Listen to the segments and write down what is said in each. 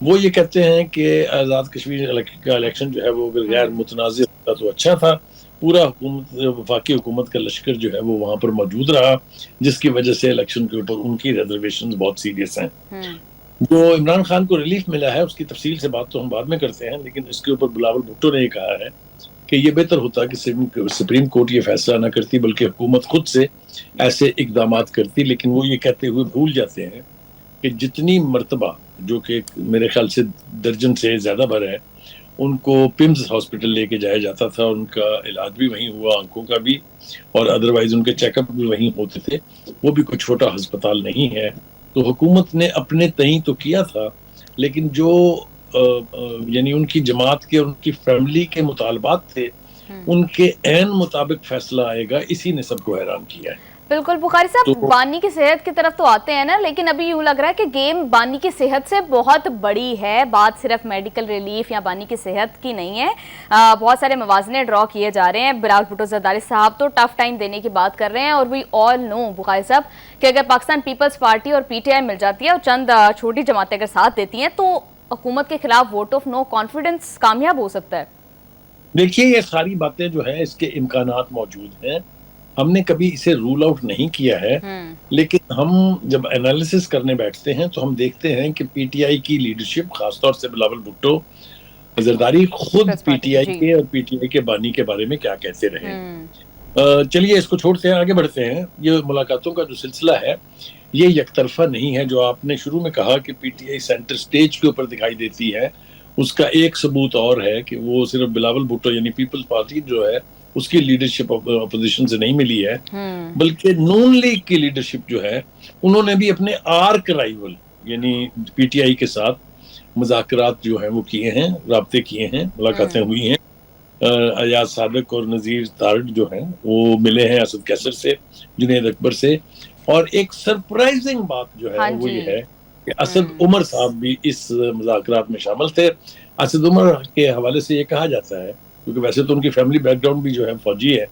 وہ یہ کہتے ہیں کہ آزاد کشمیر کا الیکشن جو ہے وہ اگر غیر متنازع ہوتا تو اچھا تھا. پورا وفاقی حکومت کا لشکر جو ہے وہ وہاں پر موجود رہا, جس کی وجہ سے الیکشن کے اوپر ان کی ریزرویشن بہت سیریس ہیں. جو عمران خان کو ریلیف ملا ہے اس کی تفصیل سے بات تو ہم بعد میں کرتے ہیں, لیکن اس کے اوپر بلاول بھٹو نے یہ کہا ہے کہ یہ بہتر ہوتا کہ سپریم کورٹ یہ فیصلہ نہ کرتی بلکہ حکومت خود سے ایسے اقدامات کرتی. لیکن وہ یہ کہتے ہوئے بھول جاتے ہیں کہ جتنی مرتبہ, جو کہ میرے خیال سے درجن سے زیادہ بھر ہے, ان کو پمز ہاسپٹل لے کے جایا جاتا تھا, ان کا علاج بھی وہیں ہوا, آنکھوں کا بھی, اور ادروائز ان کے چیک اپ بھی وہیں ہوتے تھے. وہ بھی کوئی چھوٹا ہسپتال نہیں ہے. تو حکومت نے اپنے تئیں تو کیا تھا, لیکن جو یعنی ان کی جماعت کے اور ان کی فیملی کے مطالبات تھے ان کے عین مطابق فیصلہ آئے گا, اسی نے سب کو حیران کیا ہے. بالکل بخاری صاحب, بانی کی صحت کی طرف تو آتے ہیں نا, لیکن ابھی یوں لگ رہا ہے کہ گیم بانی کی صحت سے بہت بڑی ہے. بات صرف میڈیکل ریلیف یا بانی کی صحت کی نہیں ہے, بہت سارے موازنے ڈرا کیے جا رہے ہیں. بلاول بھٹو زرداری صاحب تو ٹف ٹائم دینے کی بات کر رہے ہیں, اور وی آل نو بخاری صاحب کہ اگر پاکستان پیپلز پارٹی اور پی ٹی آئی مل جاتی ہے اور چند چھوٹی جماعتیں اگر ساتھ دیتی ہیں تو حکومت کے خلاف ووٹ آف نو کانفیڈنس کامیاب ہو سکتا ہے. دیکھیے یہ ساری باتیں جو ہیں اس کے امکانات موجود ہیں, ہم نے کبھی اسے رول آؤٹ نہیں کیا ہے, لیکن ہم جب انالیسس کرنے بیٹھتے ہیں تو ہم دیکھتے ہیں کہ پی ٹی آئی کی لیڈرشپ, خاص طور سے بلاول بھٹو زرداری, خود پی ٹی آئی کے اور پی ٹی آئی کے بانی کے بارے میں کیا کہتے رہے. چلیے اس کو چھوڑتے ہیں, آگے بڑھتے ہیں. یہ ملاقاتوں کا جو سلسلہ ہے یہ یک طرفہ نہیں ہے. جو آپ نے شروع میں کہا کہ پی ٹی آئی سینٹر سٹیج کے اوپر دکھائی دیتی ہے, اس کا ایک ثبوت اور ہے کہ وہ صرف بلاول بھٹو یعنی پیپلز پارٹی جو ہے اس کی لیڈرشپ اپوزیشن سے نہیں ملی ہے, بلکہ نون لیگ کی لیڈرشپ جو ہے انہوں نے بھی اپنے آرک رائیول یعنی پی ٹی آئی کے ساتھ مذاکرات جو ہیں وہ کیے ہیں, رابطے کیے ہیں, ملاقاتیں ہوئی ہیں. ایاز صادق اور نذیر تارڑ جو ہیں وہ ملے ہیں اسد کیسر سے, جنید اکبر سے, اور ایک سرپرائزنگ بات جو ہے وہ یہ ہے کہ اسد عمر صاحب بھی اس مذاکرات میں شامل تھے. اسد عمر کے حوالے سے یہ کہا جاتا ہے, کیونکہ ویسے تو ان کی فیملی بیک گراؤنڈ بھی جو ہے فوجی ہے,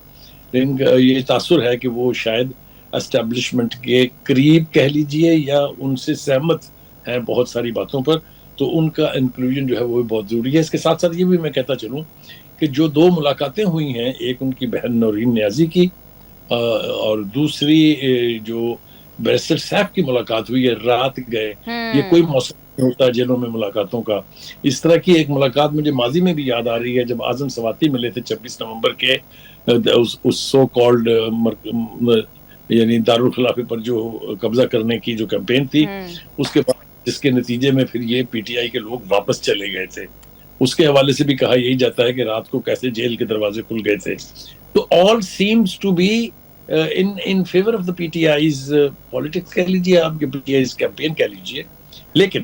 لیکن یہ تاثر ہے کہ وہ شاید اسٹیبلشمنٹ کے قریب کہہ لیجئے یا ان سے سہمت ہیں بہت ساری باتوں پر, تو ان کا انکلوژن جو ہے وہ بہت ضروری ہے. اس کے ساتھ ساتھ یہ بھی میں کہتا چلوں کہ جو دو ملاقاتیں ہوئی ہیں, ایک ان کی بہن نورین نیازی کی اور دوسری جو بیرسٹر سیف کی ملاقات ہوئی ہے, رات گئے, یہ کوئی موسم نہیں ہوتا جیلوں میں ملاقاتوں کا. اس طرح کی ایک ملاقات مجھے ماضی میں بھی یاد آ رہی ہے جب اعظم سواتی ملے تھے 26 نومبر کے اس سو کالڈ یعنی دارالخلافے پر جو قبضہ کرنے کی جو کیمپین تھی, اس کے بعد جس کے نتیجے میں پھر یہ پی ٹی آئی کے لوگ واپس چلے گئے تھے. اس کے حوالے سے بھی کہا یہی جاتا ہے کہ رات کو کیسے جیل کے دروازے کھل گئے تھے. تو all seems to be in favor of the PTI's politics کہہ لیجیے آپ, کے PTI's کیمپین کہہ لیجیے. لیکن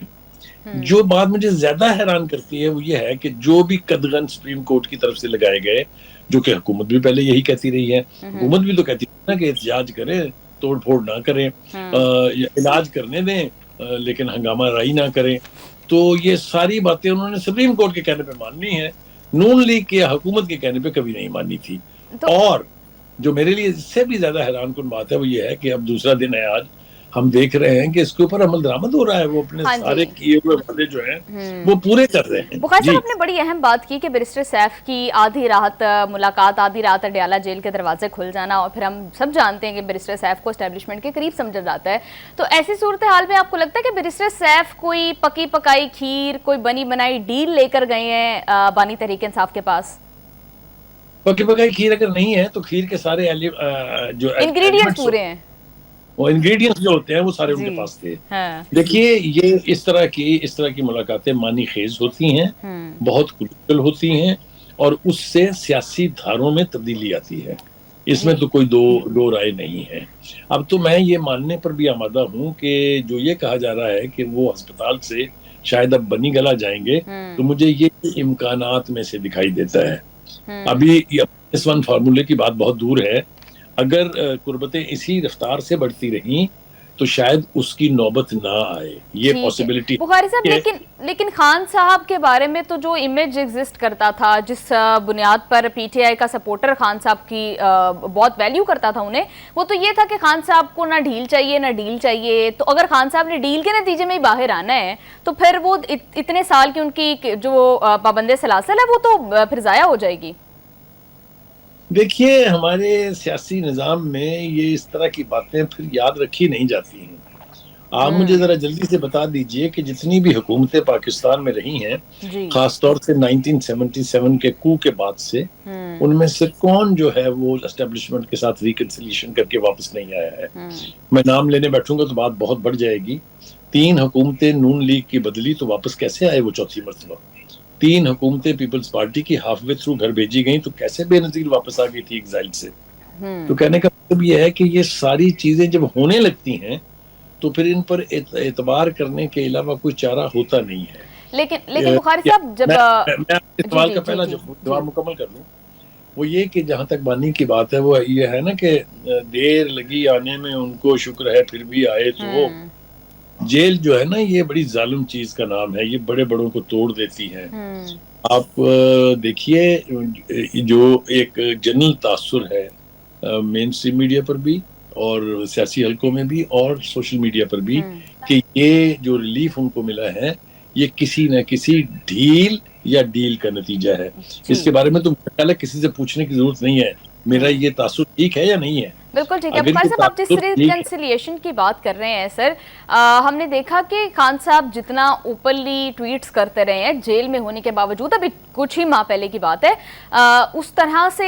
جو بات مجھے زیادہ حیران کرتی ہے وہ یہ ہے کہ جو بھی قدغن سپریم کورٹ کی طرف سے لگائے گئے, جو کہ حکومت بھی پہلے یہی کہتی رہی ہے, حکومت بھی تو کہتی ہے نا کہ احتجاج کریں, توڑ پھوڑ نہ کریں, علاج کرنے دیں لیکن ہنگامہ رائی نہ کریں. تو یہ ساری باتیں انہوں نے سپریم کورٹ کے کہنے پہ ماننی ہے, نون لیگ کے حکومت کے کہنے پہ کبھی نہیں ماننی تھی. اور جو میرے لیے اس سے بھی زیادہ حیران کن بات ہے وہ یہ ہے کہ اب دوسرا دن ہے آج, ہم دیکھ رہے ہیں کہ اس کے اوپر عمل درآمد ہو رہا ہے, وہ اپنے سارے کیے ہوئے وعدے جو ہیں وہ پورے کر رہے ہیں. بخاری صاحب, آپ نے بڑی اہم بات کی کہ بیرسٹر سیف کی آدھی رات ملاقات, آدھی رات اڈیالہ جیل کے دروازے کھل جانا, اور پھر ہم سب جانتے ہیں کہ بیرسٹر سیف کو اسٹیبلشمنٹ کے قریب سمجھا جاتا ہے. تو ایسی صورتحال میں آپ کو لگتا ہے کہ بیرسٹر سیف کوئی پکی پکائی کھیر, کوئی بنی بنائی ڈیل لے کر گئے ہیں بانی تحریک انصاف کے پاس؟ پکی پکائی کھیر اگر نہیں ہے تو کھیر کے سارے جو انگریڈینٹس پورے ہیں, وہ انگریڈینٹس جو ہوتے ہیں وہ سارے ان کے پاس تھے. دیکھیے یہ اس طرح کی ملاقاتیں معنی خیز ہوتی ہیں, بہت کروشل ہوتی ہیں, اور اس سے سیاسی دھاروں میں تبدیلی آتی ہے. اس میں تو کوئی دو رائے نہیں ہے. اب تو میں یہ ماننے پر بھی آمادہ ہوں کہ جو یہ کہا جا رہا ہے کہ وہ ہسپتال سے شاید اب بنی گلا جائیں گے, تو مجھے یہ امکانات میں سے دکھائی دیتا ہے. ابھی S1 فارمولے کی بات بہت دور ہے. اگر قربتیں اسی رفتار سے بڑھتی رہیں تو شاید اس کی نوبت نہ آئے. یہ پاسبلٹی. بخاری صاحب لیکن خان صاحب کے بارے میں تو جو امیج ایگزسٹ کرتا تھا، جس بنیاد پر پی ٹی آئی کا سپورٹر خان صاحب کی بہت ویلیو کرتا تھا انہیں، وہ تو یہ تھا کہ خان صاحب کو نہ ڈھیل چاہیے نہ ڈیل چاہیے. تو اگر خان صاحب نے ڈیل کے نتیجے میں ہی باہر آنا ہے تو پھر وہ اتنے سال کی ان کی جو پابند سلاسل ہے وہ تو پھر ضائع ہو جائے گی. دیکھیے ہمارے سیاسی نظام میں یہ اس طرح کی باتیں پھر یاد رکھی نہیں جاتی ہیں. آپ مجھے ذرا جلدی سے بتا دیجئے کہ جتنی بھی حکومتیں پاکستان میں رہی ہیں خاص طور سے 1977 کے کو کے بعد سے، ان میں سے کون جو ہے وہ اسٹیبلشمنٹ کے ساتھ ریکنسیلیشن کر کے واپس نہیں آیا ہے؟ میں نام لینے بیٹھوں گا تو بات بہت بڑھ جائے گی. 3 حکومتیں نون لیگ کی بدلی تو واپس کیسے آئے وہ چوتھی مرتبہ؟ 3 حکومتیں پیپلز پارٹی کی ہاف وے تھرو گھر بھیجی گئیں تو کیسے بے نظیر واپس آ گئی تھی ایگزائل سے؟ تو کہنے کا مطلب یہ ہے کہ یہ ساری چیزیں جب ہونے لگتی ہیں تو پھر ان پر اعتبار کرنے کے علاوہ کوئی چارہ ہوتا نہیں ہے. لیکن بخاری صاحب جب میں آپ کے سوال کا پہلا جواب مکمل کر لوں، وہ یہ کہ جہاں تک بانی کی بات ہے وہ یہ ہے نا کہ دیر لگی آنے میں ان کو شکر ہے پھر بھی آئے. تو وہ جیل جو ہے نا یہ بڑی ظالم چیز کا نام ہے، یہ بڑے بڑوں کو توڑ دیتی ہے. آپ دیکھیے جو ایک جنرل تاثر ہے مین اسٹریم میڈیا پر بھی اور سیاسی حلقوں میں بھی اور سوشل میڈیا پر بھی کہ یہ جو ریلیف ان کو ملا ہے یہ کسی نہ کسی ڈھیل یا ڈیل کا نتیجہ ہے. اس کے بارے میں تو کسی سے پوچھنے کی ضرورت نہیں ہے میرا یہ تاثر ٹھیک ہے یا نہیں ہے. بالکل ٹھیک ہے. بخاری صاحب آپ جس ریکنسیلیشن کی بات کر رہے ہیں سر، ہم نے دیکھا کہ خان صاحب جتنا اوپنلی ٹویٹس کرتے رہے ہیں جیل میں ہونے کے باوجود، ابھی کچھ ہی ماہ پہلے کی بات ہے، اس طرح سے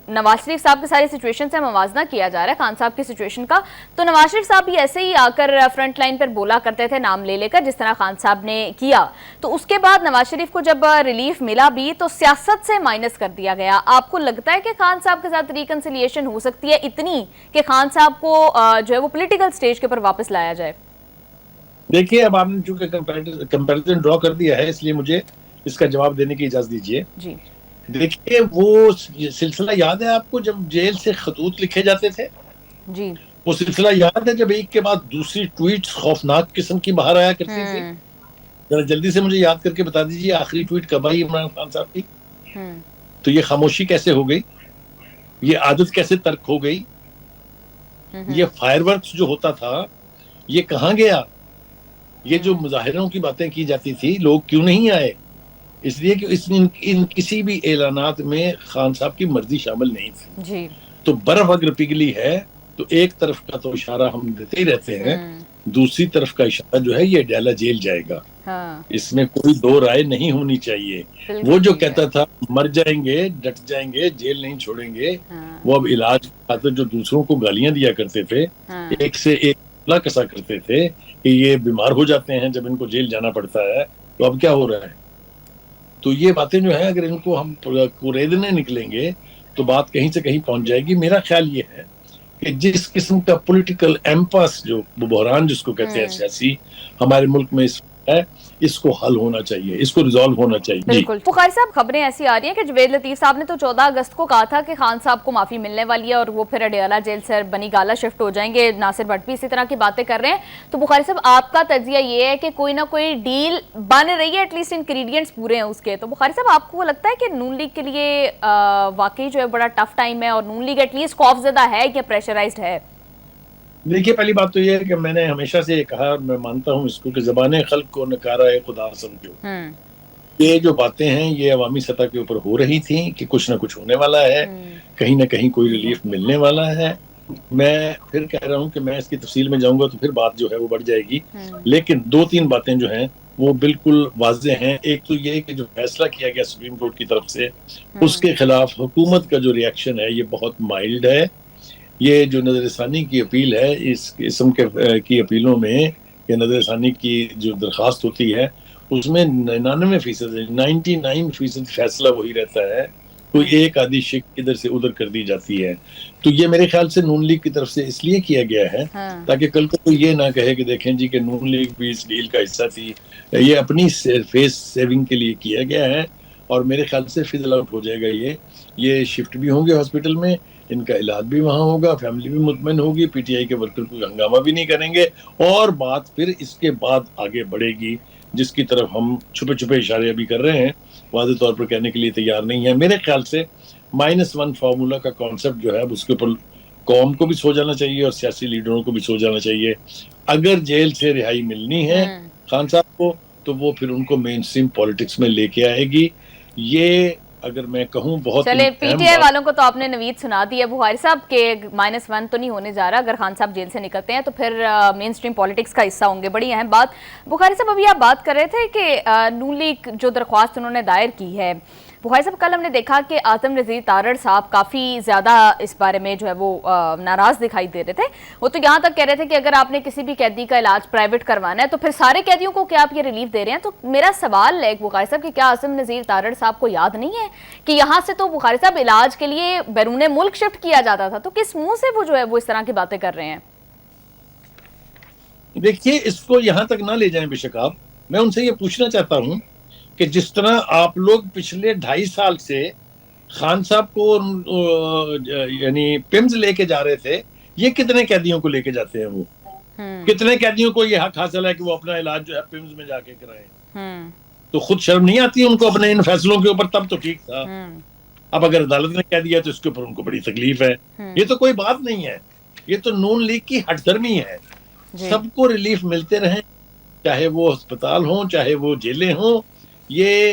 نواز شریف صاحب کی ساری سچویشن سے موازنہ کیا جا رہا ہے خان صاحب کی سچویشن کا. تو نواز شریف صاحب بھی ایسے ہی آ کر فرنٹ لائن پر بولا کرتے تھے نام لے کر جس طرح خان صاحب نے کیا. تو اس کے بعد نواز شریف کو جب ریلیف ملا بھی تو سیاست سے مائنس کر دیا گیا. آپ کو لگتا ہے کہ خان صاحب کے ساتھ ریکنسیلیشن ہو سکتی ہے اتنی کہ خان صاحب کو جو ہے وہ پولیٹیکل سٹیج کے پر واپس لایا جائے؟ دیکھیے اب آپ نے چونکہ کمپیریزن ڈرا کر دیا ہے اس لیے مجھے اس کا جواب دینے کی اجازت دیجیے. جی دیکھیے وہ سلسلہ یاد ہے آپ کو جب جیل سے خطوط لکھے جاتے تھے؟ جی وہ سلسلہ یاد ہے جب ایک کے بعد دوسری ٹویٹس خوفناک قسم کی باہر آیا کرتی تھی؟ ذرا جلدی سے مجھے یاد کر کے بتا دیجیے آخری ٹویٹ کب آئی عمران خان صاحب کی؟ تو یہ خاموشی کیسے ہو گئی؟ یہ عادت کیسے ترک ہو گئی؟ یہ فائر ورکس جو ہوتا تھا یہ کہاں گیا؟ یہ جو مظاہروں کی باتیں کی جاتی تھی لوگ کیوں نہیں آئے؟ اس لیے کہ ان کسی بھی اعلانات میں خان صاحب کی مرضی شامل نہیں تھی. جی تو برف اگر پگھلی ہے تو ایک طرف کا تو اشارہ ہم دیتے ہی رہتے ہیں، دوسری طرف کا اشارہ جو ہے یہ ڈیلا جیل جائے گا. اس میں کوئی دو رائے نہیں ہونی چاہیے. وہ جو کہتا تھا مر جائیں گے ڈٹ جائیں گے جیل نہیں چھوڑیں گے، وہ اب علاج کی خاطر جو دوسروں کو گالیاں دیا کرتے تھے، ایک سے ایک کسا کرتے تھے کہ یہ بیمار ہو جاتے ہیں جب ان کو جیل جانا پڑتا ہے، تو اب کیا ہو رہا ہے؟ تو یہ باتیں جو ہیں اگر ان کو ہم کوریدنے نکلیں گے تو بات کہیں سے کہیں پہنچ جائے گی. میرا خیال یہ ہے کہ جس قسم کا پولیٹیکل ایمپس جو بحران جس کو کہتے ہیں سیاسی ہمارے ملک میں اس کو حل ہونا چاہیے، اس کو ریزالو ہونا چاہیے. بالکل. بخاری صاحب خبریں ایسی آ رہی ہیں کہ جوید لطیف صاحب نے تو 14 اگست کو کہا تھا کہ خان صاحب کو معافی ملنے والی ہے اور وہ پھر اڈیالہ جیل سے بنی گالہ شفٹ ہو جائیں گے. ناصر بھٹ بھی اسی طرح کی باتیں کر رہے ہیں. تو بخاری صاحب آپ کا تجزیہ یہ ہے کہ کوئی نہ کوئی ڈیل بن رہی ہے، ایٹ لیسٹ انگریڈینٹس پورے ہیں اس کے. تو بخاری صاحب آپ کو لگتا ہے کہ نون لیگ کے لیے واقعی جو ہے بڑا ٹف ٹائم ہے اور نون لیگ ایٹ لیسٹ خوف زدہ ہے کہ پریشرائزڈ ہے؟ دیکھیے پہلی بات تو یہ ہے کہ میں نے ہمیشہ سے یہ کہا اور میں مانتا ہوں اس کو کہ زبان خلق کو نکارہ خدا سمجھو. یہ جو باتیں ہیں یہ عوامی سطح کے اوپر ہو رہی تھیں کہ کچھ نہ کچھ ہونے والا ہے، کہیں نہ کہیں کوئی ریلیف ملنے والا ہے. میں پھر کہہ رہا ہوں کہ میں اس کی تفصیل میں جاؤں گا تو پھر بات جو ہے وہ بڑھ جائے گی، لیکن 2-3 باتیں جو ہیں وہ بالکل واضح ہیں. ایک تو یہ کہ جو فیصلہ کیا گیا سپریم کورٹ کی طرف سے اس کے خلاف حکومت کا جو ری ایکشن ہے یہ بہت مائلڈ ہے. یہ جو نظر ثانی کی اپیل ہے، اس قسم کی اپیلوں میں کہ نظر ثانی کی جو درخواست ہوتی ہے اس میں 99% فیصلہ وہی رہتا ہے، کوئی ایک آدھی شک ادھر سے ادھر کر دی جاتی ہے. تو یہ میرے خیال سے نون لیگ کی طرف سے اس لیے کیا گیا ہے تاکہ کل کو کوئی یہ نہ کہے کہ دیکھیں جی کہ نون لیگ بھی اس ڈیل کا حصہ تھی. یہ اپنی فیس سیونگ کے لیے کیا گیا ہے اور میرے خیال سے فزل آؤٹ ہو جائے گا. یہ شفٹ بھی ہوں گے ہاسپٹل میں ان کا علاج بھی وہاں ہوگا, فیملی بھی مطمئن ہوگی, پی ٹی آئی کے ورکر کوئی ہنگامہ بھی نہیں کریں گے, اور بات پھر اس کے بعد آگے بڑھے گی, جس کی طرف ہم چھپے چھپے اشارے ابھی کر رہے ہیں, واضح طور پر کہنے کے لیے تیار نہیں ہے. میرے خیال سے -1 فارمولا کا کانسیپٹ جو ہے اس کے اوپر قوم کو بھی سو جانا چاہیے اور سیاسی لیڈروں کو بھی سو جانا چاہیے. اگر جیل سے رہائی ملنی ہے خان صاحب کو تو وہ پھر ان کو مین اسٹریم پالیٹکس میں لے کے آئے گی. یہ اگر میں کہوں بہت چلے پی ٹی آئی والوں کو تو آپ نے نوید سنا دی ہے بخاری صاحب کہ -1 تو نہیں ہونے جا رہا, اگر خان صاحب جیل سے نکلتے ہیں تو پھر مین اسٹریم پالیٹکس کا حصہ ہوں گے. بڑی اہم بات بخاری صاحب, ابھی آپ بات کر رہے تھے کہ نون لیگ جو درخواست انہوں نے دائر کی ہے, بخاری صاحب کل ہم نے دیکھا کہ اعظم نذیر تارڑ صاحب کافی زیادہ اس بارے میں جو ہے وہ ناراض دکھائی دے رہے تھے. وہ تو یہاں تک کہہ رہے تھے کہ اگر آپ نے کسی بھی قیدی کا علاج پرائیویٹ کروانا ہے تو پھر سارے قیدیوں کو کیا آپ یہ ریلیف دے رہے ہیں. تو میرا سوال ہے بخاری صاحب کہ کیا اعظم نذیر تارڑ صاحب کو یاد نہیں ہے کہ یہاں سے تو بخاری صاحب علاج کے لیے بیرون ملک شفٹ کیا جاتا تھا, تو کس منہ سے وہ جو ہے وہ اس طرح کی باتیں کر رہے ہیں؟ دیکھیے اس کو یہاں تک نہ لے جائیں بے شک آپ. میں ان سے یہ پوچھنا چاہتا ہوں کہ جس طرح آپ لوگ پچھلے 2.5 سال سے خان صاحب کو یعنی پمز لے کے جا رہے تھے, یہ کتنے قیدیوں کو لے کے جاتے ہیں؟ وہ کتنے قیدیوں کو یہ حق حاصل ہے کہ وہ اپنا علاج جو ہے پمز میں جا کے کرائیں؟ تو خود شرم نہیں آتی ان کو اپنے ان فیصلوں کے اوپر؟ تب تو ٹھیک تھا, اب اگر عدالت نے کہہ دیا تو اس کے اوپر ان کو بڑی تکلیف ہے. یہ تو کوئی بات نہیں ہے, یہ تو نون لیگ کی ہٹ درمی ہے. سب کو ریلیف ملتے رہیں, چاہے وہ ہسپتال ہوں چاہے وہ جیلیں ہوں. یہ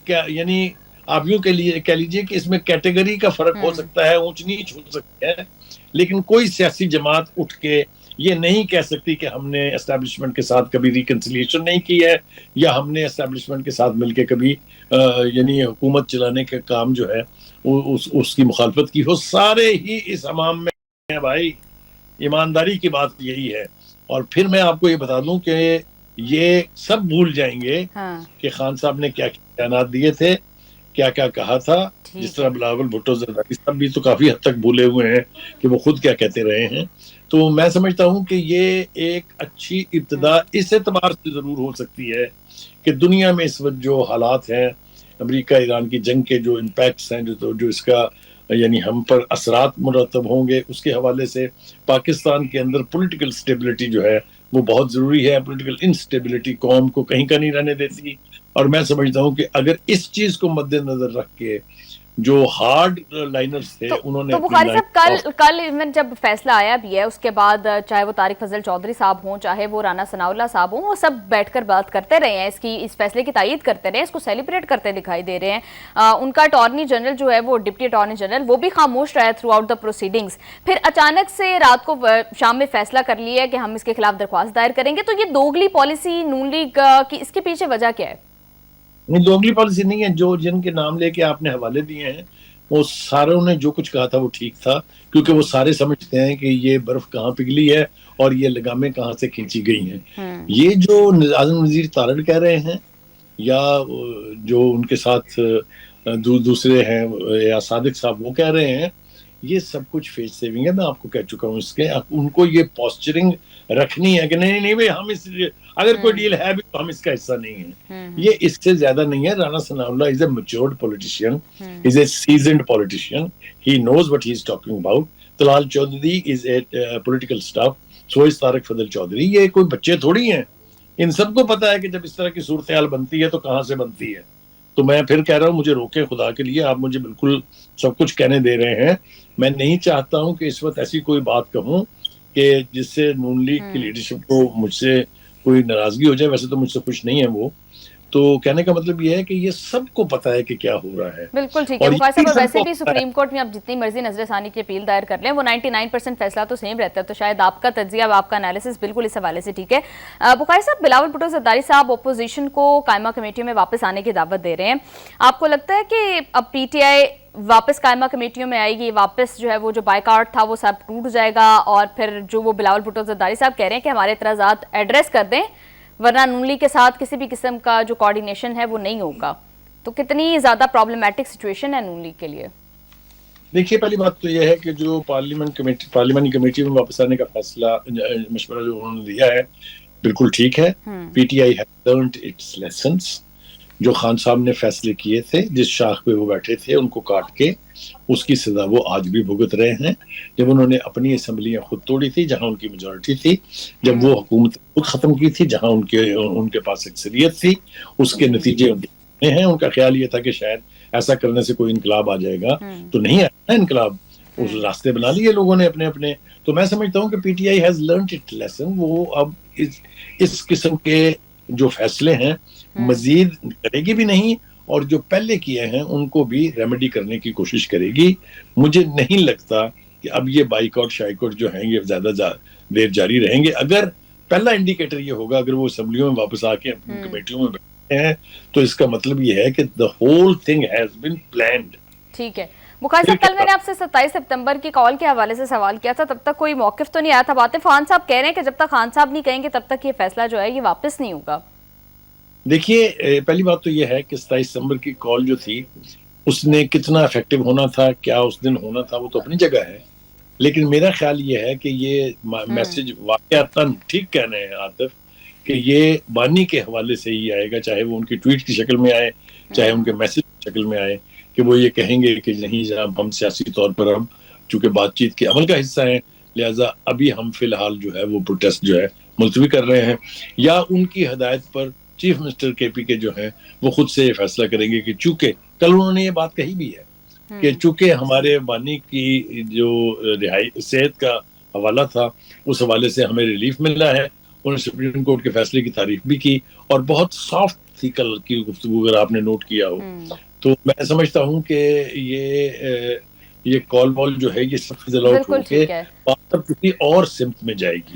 کیا یعنی آپ یوں کہہ لیجیے کہ اس میں کیٹیگری کا فرق ہو سکتا ہے, اونچ نیچ ہو سکتی ہے, لیکن کوئی سیاسی جماعت اٹھ کے یہ نہیں کہہ سکتی کہ ہم نے اسٹیبلشمنٹ کے ساتھ کبھی ریکنسیلیشن نہیں کی ہے, یا ہم نے اسٹیبلشمنٹ کے ساتھ مل کے کبھی یعنی حکومت چلانے کا کام جو ہے اس کی مخالفت کی ہو. سارے ہی اس حمام میں ہیں بھائی, ایمانداری کی بات یہی ہے. اور پھر میں آپ کو یہ بتا دوں کہ یہ سب بھول جائیں گے کہ خان صاحب نے کیا بیانات دیے تھے, کیا کیا کہا تھا. جس طرح بلاول بھٹو زرداری صاحب بھی تو کافی حد تک بھولے ہوئے ہیں کہ وہ خود کیا کہتے رہے ہیں. تو میں سمجھتا ہوں کہ یہ ایک اچھی ابتدا اس اعتبار سے ضرور ہو سکتی ہے کہ دنیا میں اس وقت جو حالات ہیں, امریکہ ایران کی جنگ کے جو امپیکٹس ہیں, جو اس کا یعنی ہم پر اثرات مرتب ہوں گے, اس کے حوالے سے پاکستان کے اندر پولیٹیکل سٹیبلٹی جو ہے وہ بہت ضروری ہے. پولیٹیکل انسٹیبلٹی قوم کو کہیں کا نہیں رہنے دیتی, اور میں سمجھتا ہوں کہ اگر اس چیز کو مد نظر رکھ کے جو ہارڈ لائنرز تھے انہوں نے, تو بخاری صاحب کل ایون جب فیصلہ آیا بھی ہے اس کے بعد چاہے وہ طارق فضل چودھری صاحب ہوں چاہے وہ رانا ثناء اللہ صاحب ہوں, وہ سب بیٹھ کر بات کرتے رہے ہیں, اس فیصلے کی تائید کرتے رہے ہیں, اس کو سیلیبریٹ کرتے دکھائی دے رہے ہیں. ان کا اٹارنی جنرل جو ہے وہ ڈپٹی اٹارنی جنرل وہ بھی خاموش رہا ہے تھرو آؤٹ دا پروسیڈنگز. پھر اچانک سے رات کو شام میں فیصلہ کر لیا کہ ہم اس کے خلاف درخواست دائر کریں گے. تو یہ دوگلی پالیسی نون لیگ کی, اس کے پیچھے وجہ کیا ہے؟ نہیں, دوگلی پالیسی نہیں ہے. جن کے نام لے کے آپ نے حوالے دیے ہیں وہ ساروں نے جو کچھ کہا تھا وہ ٹھیک تھا, کیونکہ وہ سارے سمجھتے ہیں کہ یہ برف کہاں پگھلی ہے اور یہ لگامیں کہاں سے کھینچی گئی ہیں. یہ جو اعظم نذیر تارڑ کہہ رہے ہیں یا جو ان کے ساتھ دوسرے ہیں یا صادق صاحب وہ کہہ رہے ہیں, یہ سب کچھ فیس سیونگ ہے. میں آپ کو کہہ چکا ہوں اس کے, ان کو یہ پوسچرنگ رکھنی ہے کہ نہیں بھائی ہم اس اگر کوئی ڈیل ہے بھی تو ہم اس کا حصہ نہیں ہیں. یہ اس سے زیادہ نہیں ہے. Rana Sanaullah is a matured politician, is a seasoned politician, he knows what he is talking about. Talal Chaudhry is a political staff, so is Tariq Fazal Chaudhry. یہ کوئی بچے تھوڑی ہیں, ان سب کو پتا ہے کہ جب اس طرح کی صورتحال بنتی ہے تو کہاں سے بنتی ہے. تو میں پھر کہہ رہا ہوں, مجھے روکیں خدا کے لیے, آپ مجھے بالکل سب کچھ کہنے دے رہے ہیں. میں نہیں چاہتا ہوں کہ اس وقت ایسی کوئی بات کہوں کہ جس سے نون لیگ کی لیڈرشپ کو مجھ سے کوئی ناراضگی ہو جائے. ویسے تو مجھ سے خوش نہیں ہے وہ. تو کہنے کا مطلب یہ ہے کہ یہ سب کو پتا ہے کہ کیا ہو رہا ہے. بالکل ٹھیک ہے بخاری صاحب, اور ویسے بھی سپریم کورٹ میں آپ جتنی مرضی نظر ثانی کی اپیل دائر کر لیں وہ 99% فیصلہ تو سیم رہتا ہے. تو شاید آپ کا تجزیہ, آپ کا انالیسس بالکل اس حوالے سے ٹھیک ہے. بخاری صاحب, بلاول بھٹو زرداری صاحب اپوزیشن کو قائمہ کمیٹیوں میں واپس آنے کی دعوت دے رہے ہیں. آپ کو لگتا ہے کہ اب پی ٹی آئی واپس قائمہ کمیٹیوں میں آئے گی, واپس جو ہے وہ جو بائیکاٹ تھا وہ سب ٹوٹ جائے گا, اور پھر جو وہ بلاول بھٹو زرداری صاحب کہہ رہے ہیں کہ ہمارے اعتراضات ایڈریس کر دیں ورنہ نون لیگ کے ساتھ کسی بھی قسم کا جو کوارڈینیشن ہے وہ نہیں ہوگا, تو کتنی زیادہ پرابلمیٹک سچویشن ہے نون لیگ کے لیے؟ دیکھیے, پہلی بات تو یہ ہے کہ جو پارلیمانی کمیٹی میں واپس آنے کا فیصلہ مشورہ جو انہوں نے دیا ہے بالکل ٹھیک ہے. پی ٹی آئی ہیز لرنڈ اٹس لیسنس. جو خان صاحب نے فیصلے کیے تھے، جس شاخ پہ وہ بیٹھے تھے ان کو کاٹ کے، اس کی سزا وہ آج بھی بھگت رہے ہیں. جب انہوں نے اپنی اسمبلیاں خود توڑی تھی جہاں ان کی میجورٹی تھی، جب وہ حکومت خود ختم کی تھی جہاں ان کے پاس اکثریت تھی، اس کے نتیجے ہیں. ان کا خیال یہ تھا کہ شاید ایسا کرنے سے کوئی انقلاب آ جائے گا، تو نہیں آیا انقلاب. اس راستے بنا لیے لوگوں نے اپنے اپنے. تو میں سمجھتا ہوں کہ پی ٹی آئی ہیز لرنڈ اٹ لیسن. وہ اب اس قسم کے جو فیصلے ہیں مزید کرے گی بھی نہیں، اور جو پہلے کیے ہیں ان کو بھی ریمیڈی کرنے کی کوشش کرے گی. مجھے نہیں لگتا کہ اب یہ بائیکاٹ شائیکاٹ جو ہیں یہ زیادہ دیر جاری رہیں گے. اگر پہلا انڈیکیٹر یہ ہوگا اگر وہ اسمبلیوں میں واپس آ کے اپنی کمیٹیوں میں بیٹھتے ہیں تو اس کا مطلب یہ ہے کہ the whole thing has been planned. ٹھیک ہے بخاری صاحب، کل میں نے آپ سے 27 ستمبر کی کال کے حوالے سے سوال کیا تھا، تب تک کوئی موقف تو نہیں آیا تھا. عاطف خان صاحب کہہ رہے ہیں کہ جب تک خان صاحب نہیں کہیں گے تب تک یہ فیصلہ جو ہے یہ واپس نہیں ہوگا. دیکھیے پہلی بات تو یہ ہے کہ 27 ستمبر کی کال جو تھی اس نے کتنا افیکٹو ہونا تھا، کیا اس دن ہونا تھا، وہ تو اپنی جگہ ہے. لیکن میرا خیال یہ ہے کہ یہ میسج واقعتاً ٹھیک کہہ رہے ہیں عاطف کہ یہ بانی کے حوالے سے ہی آئے گا، چاہے وہ ان کی ٹویٹ کی شکل میں آئے چاہے ان کے میسج کی شکل میں آئے، کہ وہ یہ کہیں گے کہ نہیں جناب ہم سیاسی طور پر ہم چونکہ بات چیت کے عمل کا حصہ ہیں لہٰذا ابھی ہم فی الحال جو ہے وہ پروٹیسٹ جو ہے ملتوی کر رہے ہیں. یا ان کی ہدایت پر چیف منسٹر کے پی کے جو ہیں وہ خود سے یہ فیصلہ کریں گے کہ چونکہ کل انہوں نے یہ بات کہی بھی ہے کہ چونکہ ہمارے بانی کی جو صحت کا حوالہ تھا اس حوالے سے ہمیں ریلیف مل رہا ہے. انہوں نے سپریم کورٹ کے فیصلے کی تعریف بھی کی اور بہت سافٹ تھی کل کی گفتگو اگر آپ نے نوٹ کیا ہو. تو میں سمجھتا ہوں کہ یہ کال وال جو ہے یہ سب سے ذرا ہو کے بات اب کسی اور سمت میں جائے گی.